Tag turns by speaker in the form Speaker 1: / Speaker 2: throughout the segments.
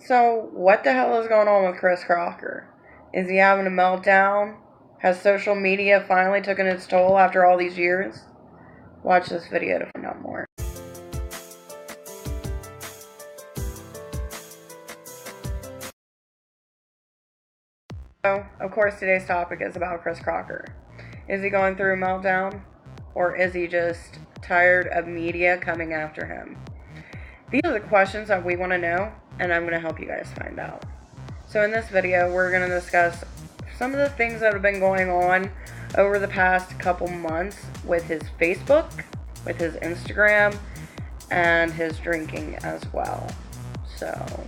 Speaker 1: So, what the hell is going on with Chris Crocker? Is he having a meltdown? Has social media finally taken its toll after all these years? Watch this video to find out more. So, of course, today's topic is about Chris Crocker. Is he going through a meltdown? Or is he just tired of media coming after him? These are the questions that we want to know, and I'm going to help you guys find out. So in this video, we're going to discuss some of the things that have been going on over the past couple months with his Facebook, with his Instagram, and his drinking as well. So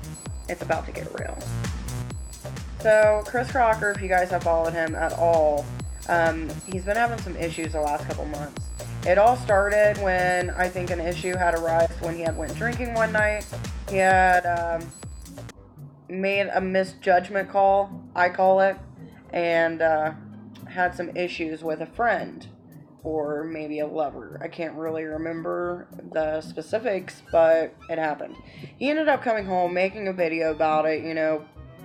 Speaker 1: it's about to get real. So Chris Crocker, if you guys have followed him at all, he's been having some issues the last couple months. It all started when I think an issue had arisen when he had went drinking one night. He had made a misjudgment call, I call it, and had some issues with a friend or maybe a lover. I can't really remember the specifics, but it happened. He ended up coming home, making a video about it,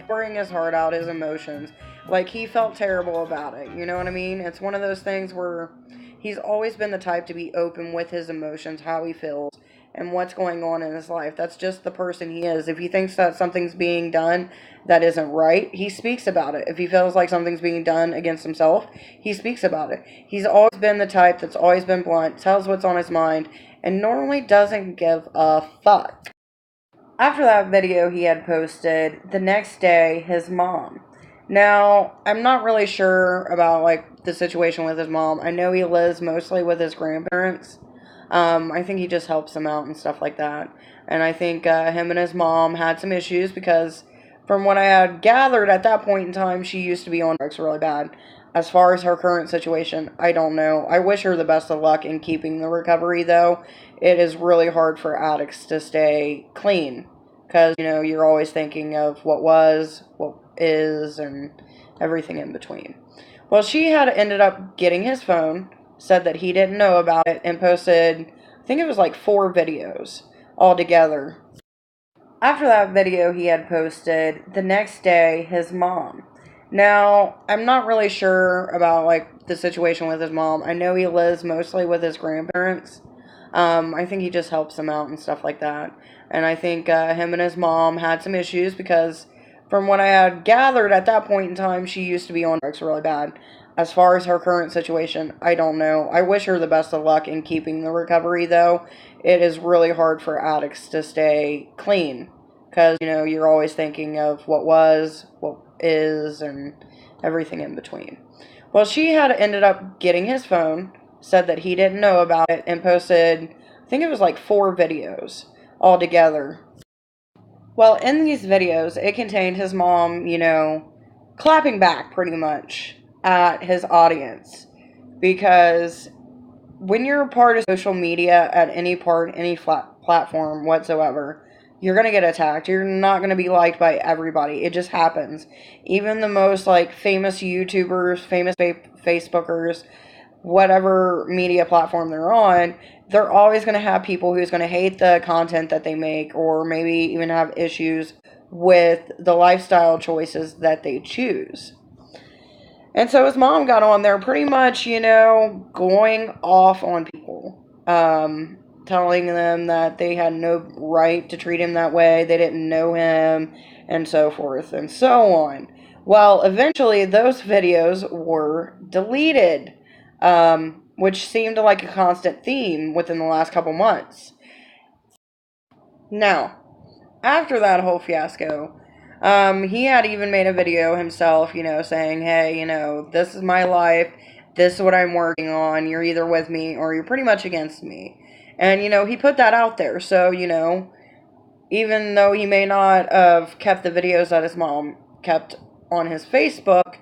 Speaker 1: pouring his heart out, his emotions. Like, he felt terrible about it, you know what I mean? It's one of those things where he's always been the type to be open with his emotions, how he feels, and what's going on in his life. That's just the person he is. If he thinks that something's being done that isn't right, he speaks about it. If he feels like something's being done against himself, he speaks about it. He's always been the type that's always been blunt, tells what's on his mind, and normally doesn't give a fuck. After that video he had posted, the next day, his mom. Now, I'm not really sure about, the situation with his mom. I know he lives mostly with his grandparents. I think he just helps them out and stuff like that. And I think him and his mom had some issues because from what I had gathered at that point in time, she used to be on drugs really bad. As far as her current situation, I don't know. I wish her the best of luck in keeping the recovery, though. It is really hard for addicts to stay clean because, you're always thinking of what was, what is, and everything in between. Well, she had ended up getting his phone, said that he didn't know about it, and posted, I think it was 4 videos altogether. After that video he had posted, the next day, his mom. Now, I'm not really sure about, the situation with his mom. I know he lives mostly with his grandparents. I think he just helps them out and stuff like that. And I think him and his mom had some issues because from what I had gathered at that point in time, she used to be on drugs really bad. As far as her current situation, I don't know. I wish her the best of luck in keeping the recovery, though. It is really hard for addicts to stay clean because, you're always thinking of what was, what is, and everything in between. Well, she had ended up getting his phone, said that he didn't know about it, and posted, I think it was 4 videos altogether. Well, in these videos, it contained his mom, clapping back pretty much at his audience. Because when you're a part of social media at any platform whatsoever, you're going to get attacked. You're not going to be liked by everybody. It just happens. Even the most, famous YouTubers, famous Facebookers, whatever media platform they're on, they're always going to have people who's going to hate the content that they make or maybe even have issues with the lifestyle choices that they choose. And so his mom got on there pretty much, going off on people, telling them that they had no right to treat him that way, they didn't know him, and so forth and so on. Well, eventually those videos were deleted. Which seemed like a constant theme within the last couple months. Now, after that whole fiasco, he had even made a video himself, saying, hey, this is my life, this is what I'm working on, you're either with me or you're pretty much against me. And, he put that out there, so, even though he may not have kept the videos that his mom kept on his Facebook,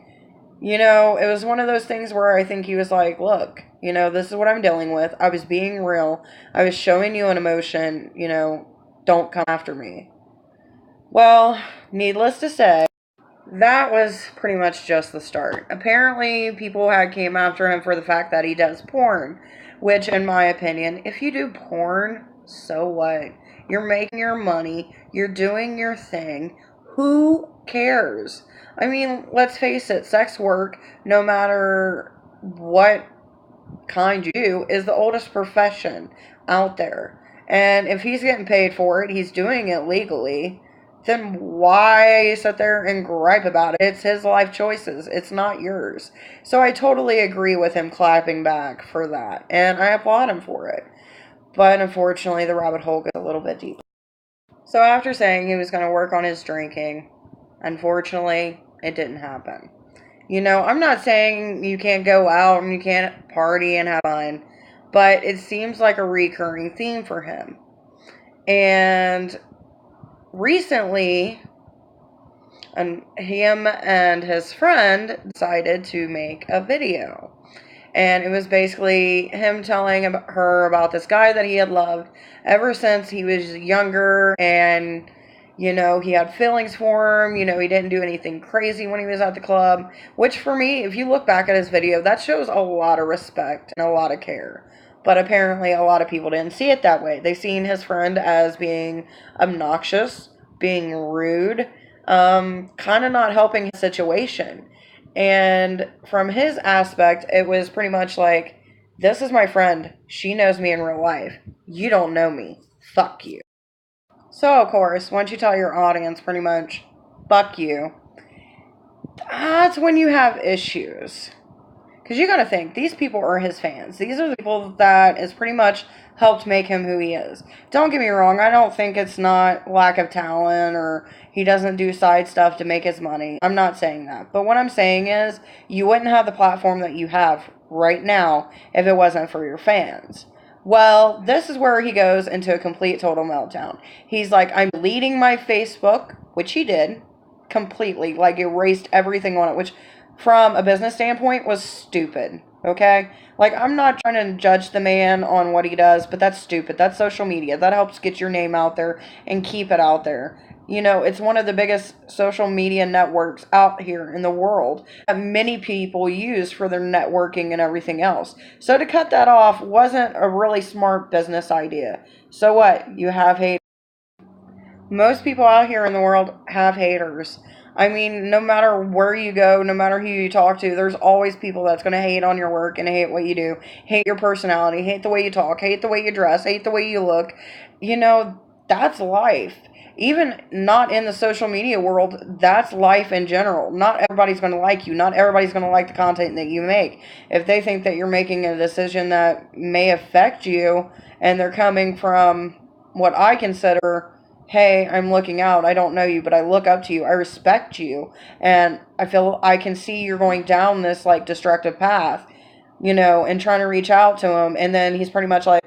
Speaker 1: it was one of those things where I think he was like, look, this is what I'm dealing with. I was being real. I was showing you an emotion, don't come after me. Well, needless to say, that was pretty much just the start. Apparently, people had came after him for the fact that he does porn, which, in my opinion, if you do porn, so what? You're making your money. You're doing your thing. Who cares? I mean, let's face it, sex work, no matter what kind you do, is the oldest profession out there. And if he's getting paid for it, he's doing it legally, then why sit there and gripe about it? It's his life choices. It's not yours. So I totally agree with him clapping back for that. And I applaud him for it. But unfortunately, the rabbit hole goes a little bit deeper. So after saying he was going to work on his drinking, unfortunately, it didn't happen. You know, I'm not saying you can't go out and you can't party and have fun, but it seems like a recurring theme for him. And recently, him and his friend decided to make a video. And it was basically him telling her about this guy that he had loved ever since he was younger. And, you know, he had feelings for him. You know, he didn't do anything crazy when he was at the club. Which, for me, if you look back at his video, that shows a lot of respect and a lot of care. But apparently a lot of people didn't see it that way. They seen his friend as being obnoxious, being rude, kind of not helping his situation. And from his aspect, it was pretty much like, this is my friend. She knows me in real life. You don't know me. Fuck you. So, of course, once you tell your audience pretty much, fuck you, that's when you have issues. Because you gotta think, these people are his fans. These are the people that has pretty much helped make him who he is. Don't get me wrong, I don't think it's not lack of talent or he doesn't do side stuff to make his money. I'm not saying that. But what I'm saying is, you wouldn't have the platform that you have right now if it wasn't for your fans. Well, this is where he goes into a complete total meltdown. He's like, I'm deleting my Facebook, which he did, completely. Like, erased everything on it, which from a business standpoint was stupid. Okay? Like, I'm not trying to judge the man on what he does, but that's stupid. That's social media. That helps get your name out there and keep it out there. You know, it's one of the biggest social media networks out here in the world that many people use for their networking and everything else. So to cut that off wasn't a really smart business idea. So what? You have hate. Most people out here in the world have haters. I mean, no matter where you go, no matter who you talk to, there's always people that's going to hate on your work and hate what you do, hate your personality, hate the way you talk, hate the way you dress, hate the way you look. You know, that's life. Even not in the social media world, that's life in general. Not everybody's going to like you. Not everybody's going to like the content that you make. If they think that you're making a decision that may affect you and they're coming from what I consider, hey, I'm looking out. I don't know you, but I look up to you. I respect you. And I feel I can see you're going down this, like, destructive path, you know, and trying to reach out to him. And then he's pretty much like,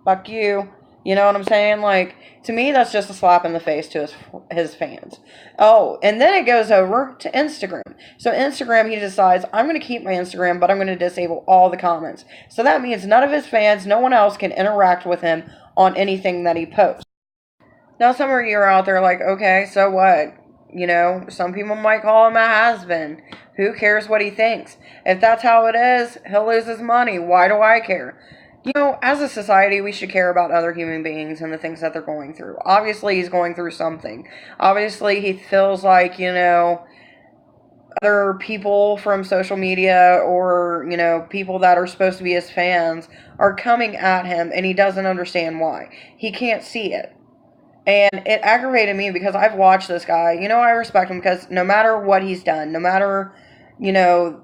Speaker 1: fuck you. You know what I'm saying? Like, to me, that's just a slap in the face to his fans. Oh, and then it goes over to Instagram. So Instagram, he decides, I'm going to keep my Instagram, but I'm going to disable all the comments. So that means none of his fans, no one else can interact with him on anything that he posts. Now, some of you are out there like, okay, so what? You know, some people might call him a has-been. Who cares what he thinks? If that's how it is, he'll lose his money. Why do I care? You know, as a society, we should care about other human beings and the things that they're going through. Obviously, he's going through something. Obviously, he feels like, you know, other people from social media or, you know, people that are supposed to be his fans are coming at him and he doesn't understand why. He can't see it. And it aggravated me because I've watched this guy. You know, I respect him because no matter what he's done, no matter, you know,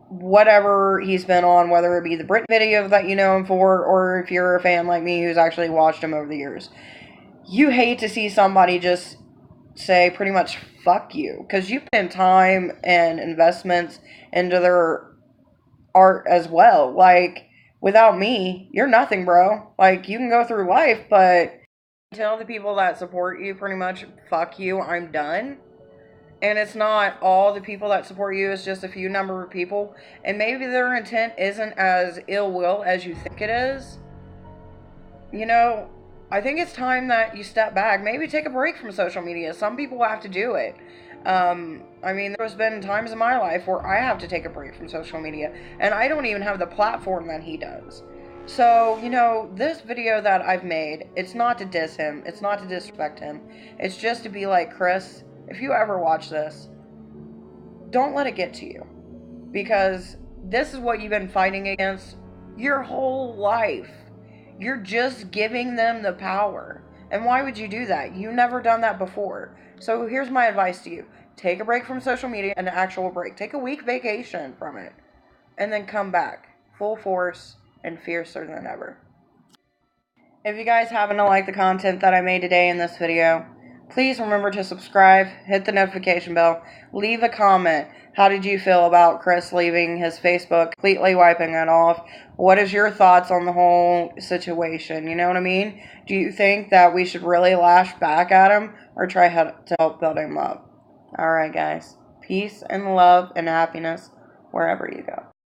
Speaker 1: whatever he's been on, whether it be the Brit video that you know him for, or if you're a fan like me who's actually watched him over the years, you hate to see somebody just say pretty much fuck you. Because you put in time and investments into their art as well. Like, without me, you're nothing, bro. Like, you can go through life, but tell the people that support you pretty much, fuck you, I'm done. And it's not all the people that support you, it's just a few number of people. And maybe their intent isn't as ill will as you think it is. You know, I think it's time that you step back. Maybe take a break from social media. Some people have to do it. I mean, there's been times in my life where I have to take a break from social media. And I don't even have the platform that he does. So, this video that I've made, it's not to diss him. It's not to disrespect him. It's just to be like, Chris, if you ever watch this, don't let it get to you. Because this is what you've been fighting against your whole life. You're just giving them the power. And why would you do that? You've never done that before. So here's my advice to you. Take a break from social media, an actual break. Take a week vacation from it. And then come back full force and fiercer than ever. If you guys happen to like the content that I made today in this video, please remember to subscribe, hit the notification bell, leave a comment. How did you feel about Chris leaving his Facebook, completely wiping it off? What is your thoughts on the whole situation? You know what I mean? Do you think that we should really lash back at him or try to help build him up? Alright guys, peace and love and happiness wherever you go.